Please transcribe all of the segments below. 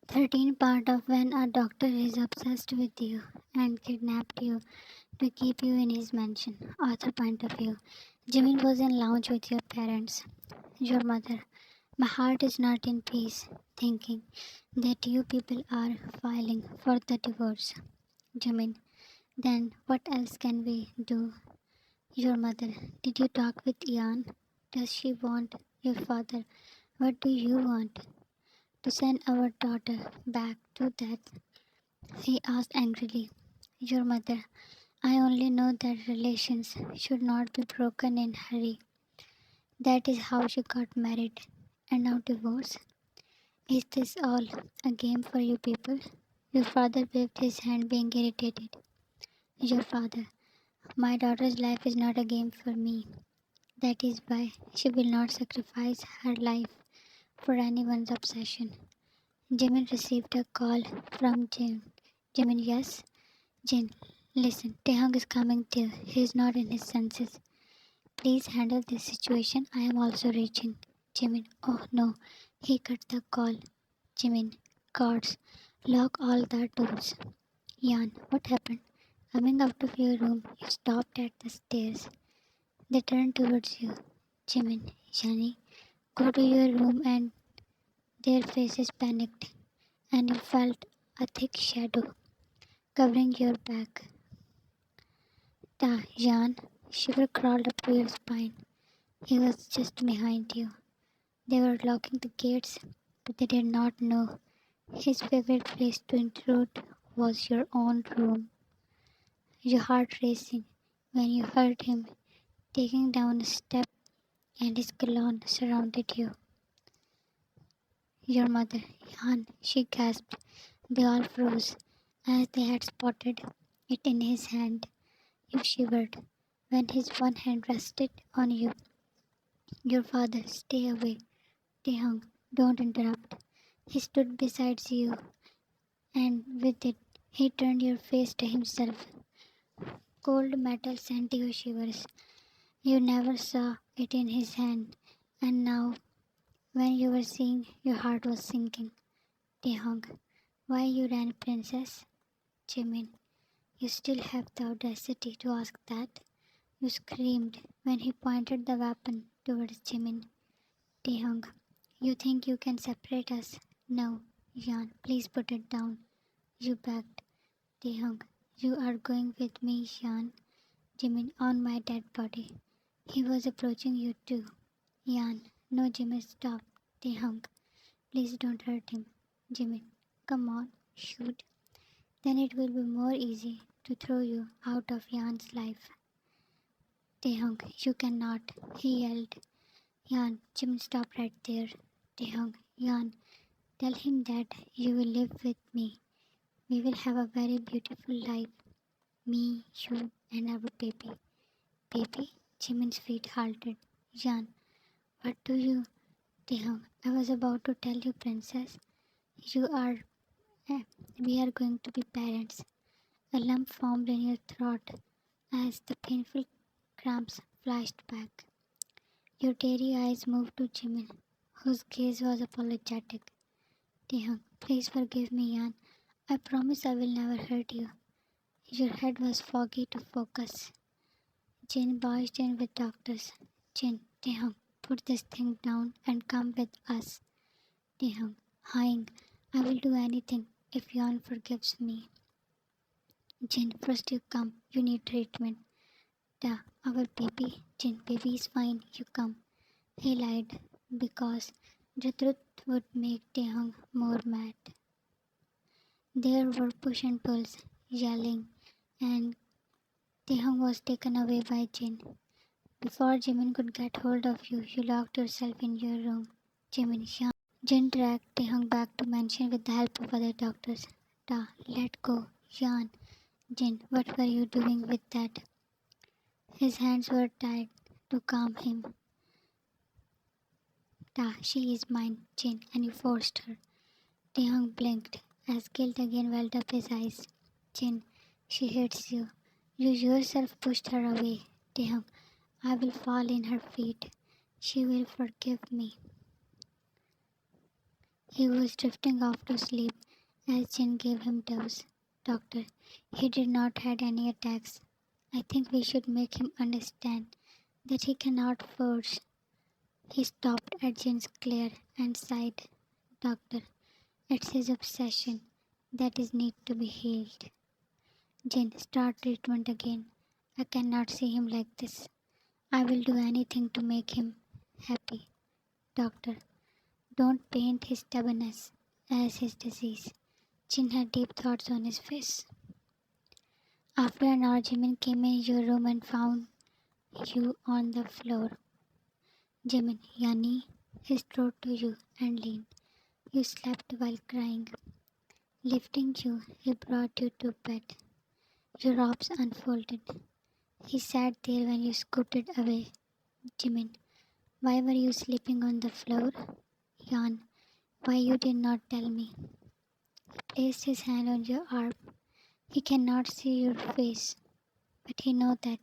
13 part of when a doctor is obsessed with you and kidnapped you to keep you in his mansion. Author point of view. Jimin was in lounge with your parents, your mother. My heart is not in peace, thinking that you people are filing for the divorce. Jimin, then what else can we do? Your mother, did you talk with Ian? Does she want your father? What do you want? To send our daughter back to death? He asked angrily. Your mother, I only know that relations should not be broken in hurry. That is how she got married. And now divorce? Is this all a game for you people? Your father waved his hand, being irritated. Your father, my daughter's life is not a game for me. That is why she will not sacrifice her life for anyone's obsession. Jimin received a call from Jin. Jimin, yes? Jin, listen, Taehyung is coming too. He is not in his senses. Please handle this situation. I am also reaching. Jimin, oh no. He cut the call. Jimin, guards, lock all the doors. Yan, what happened? Coming out of your room, you stopped at the stairs. They turned towards you. Jimin, Yani, go to your room, and their faces panicked, and you felt a thick shadow covering your back. Da, Jan, shiver crawled up to your spine. He was just behind you. They were locking the gates, but they did not know his favorite place to intrude was your own room. Your heart racing when you heard him taking down a step and his cologne surrounded you. Your mother, Jan, she gasped. They all froze as they had spotted it in his hand. You shivered when his one hand rested on you. Your father, stay away. Taehyung, don't interrupt. He stood beside you, and with it, he turned your face to himself. Cold metal sent you shivers. You never saw it in his hand, and now, when you were seeing, your heart was sinking. Taehyung, why you ran, princess? Jimin, you still have the audacity to ask that? You screamed when he pointed the weapon towards Jimin. Taehyung, you think you can separate us? No, Jan, please put it down. You begged. Taehyung, you are going with me, Jan. Jimin, on my dead body. He was approaching you too. Jan, no, Jimin, stop. Taehyung, please don't hurt him. Jimin, come on, shoot. Then it will be more easy to throw you out of Jan's life. Taehyung, you cannot, he yelled. Jan, Jimin, stop right there. Taehyung, Jan, tell him that you will live with me. We will have a very beautiful life. Me, you, and our baby. Baby? Jimin's feet halted. Jan, what do you... Taehyung, I was about to tell you, princess. You are... eh, we are going to be parents. A lump formed in your throat as the painful cramps flashed back. Your teary eyes moved to Jimin, whose gaze was apologetic. Taehyung, please forgive me, Yan. I promise I will never hurt you. Your head was foggy to focus. Jin barged in with doctors. Jin, Taehyung, put this thing down and come with us. Taehyung, Hying, I will do anything if Yan forgives me. Jin, first you come. You need treatment. Da, our baby. Jin, baby is fine. You come. He lied because the truth would make Taehyung more mad. There were push and pulls, yelling, and Taehyung was taken away by Jin. Before Jimin could get hold of you, you locked yourself in your room. Jimin, Shyam. Jin dragged Taehyung back to mansion with the help of other doctors. Da, let go. Yan. Jin, what were you doing with that? His hands were tied to calm him. Da, she is mine, Jin, and you forced her. Taehyung blinked as guilt again welled up his eyes. Jin, she hates you. You yourself pushed her away. Taehyung, I will fall in her feet. She will forgive me. He was drifting off to sleep as Jin gave him dose. Doctor, he did not had any attacks. I think we should make him understand that he cannot force. He stopped at Jin's glare and sighed. Doctor, it's his obsession that is need to be healed. Jin, start treatment again. I cannot see him like this. I will do anything to make him happy. Doctor, don't paint his stubbornness as his disease. Jin had deep thoughts on his face. After an hour, Jimin came in your room and found you on the floor. Jimin, Yani, he strode to you and leaned. You slept while crying. Lifting you, he brought you to bed. Your robes unfolded. He sat there when you scooted away. Jimin, why were you sleeping on the floor? Yan, why you did not tell me? He placed his hand on your arm. He cannot see your face, but he knows that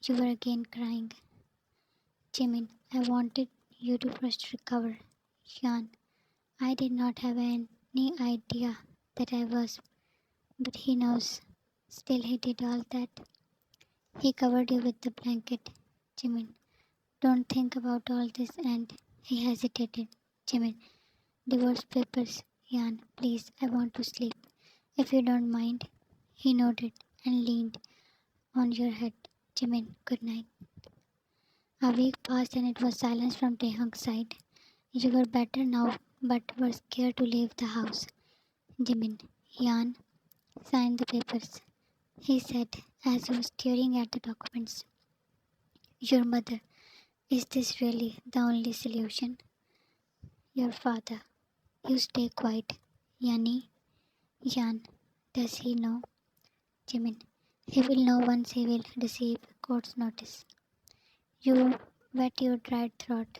you were again crying. Jimin, I wanted you to first recover. Yan, I did not have any idea that I was, but he knows. Still, he did all that. He covered you with the blanket. Jimin, don't think about all this and he hesitated. Jimin, divorce papers. Yan, please, I want to sleep. If you don't mind. He nodded and leaned on your head. Jimin, good night. A week passed and it was silence from Taehyung's side. You were better now, but were scared to leave the house. Jimin, Yan, sign the papers, he said as he was staring at the documents. Your mother, is this really the only solution? Your father, you stay quiet. Yani, Yan, does he know? Jimin, he will know once he will receive court's notice. You wet your dried throat,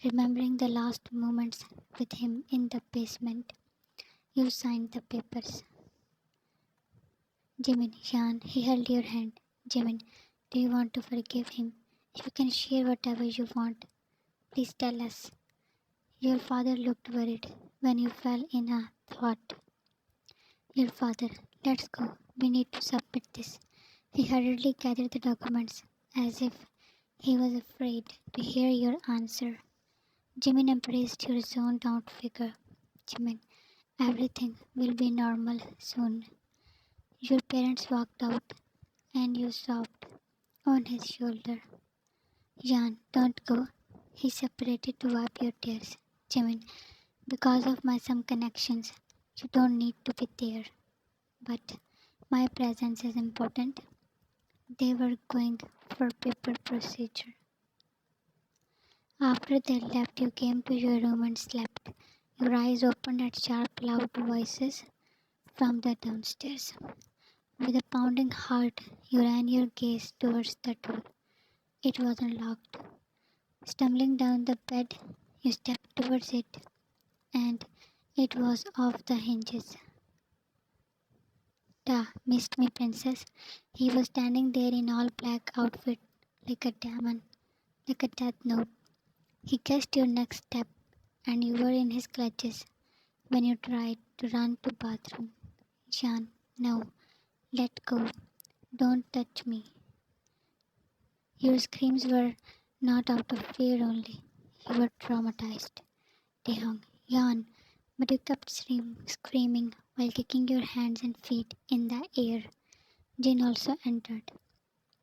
remembering the last moments with him in the basement. You signed the papers. Jimin, Yan, he held your hand. Jimin, do you want to forgive him? You can share whatever you want. Please tell us. Your father looked worried when you fell in a thought. Your father, let's go. We need to submit this. He hurriedly gathered the documents as if he was afraid to hear your answer. Jimin embraced your zoned out figure. Jimin, everything will be normal soon. Your parents walked out and you sobbed on his shoulder. Yan, don't go. He separated to wipe your tears. Jimin, because of my some connections, you don't need to be there. But my presence is important. They were going for paper procedure. After they left, you came to your room and slept. Your eyes opened at sharp, loud voices from the downstairs. With a pounding heart, you ran your gaze towards the door. It wasn't locked. Stumbling down the bed, you stepped towards it, and it was off the hinges. Da, missed me, princess. He was standing there in all black outfit, like a demon, like a death note. He guessed your next step, and you were in his clutches when you tried to run to bathroom. Jan, no, let go. Don't touch me. Your screams were not out of fear only. You were traumatized. Taehyung, Yan, but you kept screaming while kicking your hands and feet in the air. Jin also entered.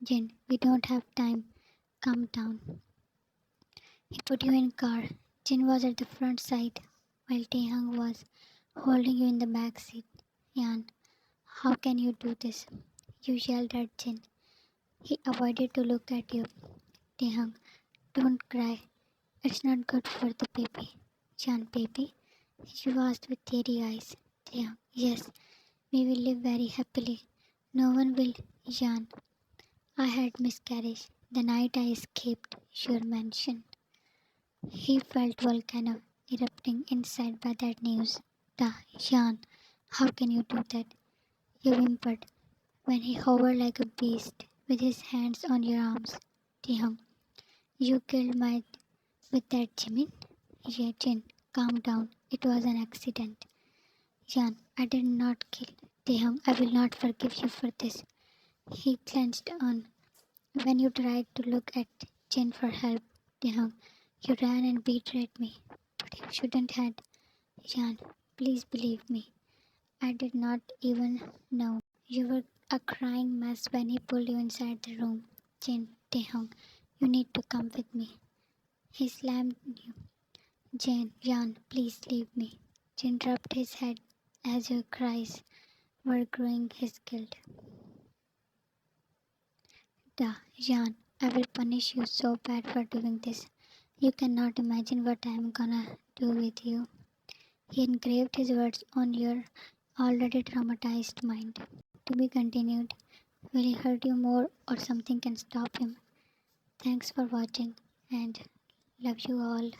Jin, we don't have time. Calm down. He put you in car. Jin was at the front side, while Taehyung was holding you in the back seat. Yan, how can you do this? You yelled at Jin. He avoided to look at you. Taehyung, don't cry. It's not good for the baby. Jan, baby? You asked with teary eyes. Taehyung, yes, we will live very happily. No one will. Jan, I had miscarriage the night I escaped your mansion. He felt volcano erupting inside by that news. Da, Jan, how can you do that? You whimpered when he hovered like a beast with his hands on your arms. Taehyung, you killed my with that Jimin? Yeah, Jin. Calm down. It was an accident. Jan, I did not kill Taehyung. I will not forgive you for this. He clenched on. When you tried to look at Jin for help, Taehyung, you ran and betrayed me. But you shouldn't have. Jan, please believe me. I did not even know. You were a crying mess when he pulled you inside the room. Jin, Taehyung, you need to come with me. He slammed you. Jan, please leave me. Jin dropped his head as your cries were growing his guilt. Da, Jan, I will punish you so bad for doing this. You cannot imagine what I am gonna do with you. He engraved his words on your already traumatized mind. To be continued. Will he hurt you more or something can stop him? Thanks for watching and love you all.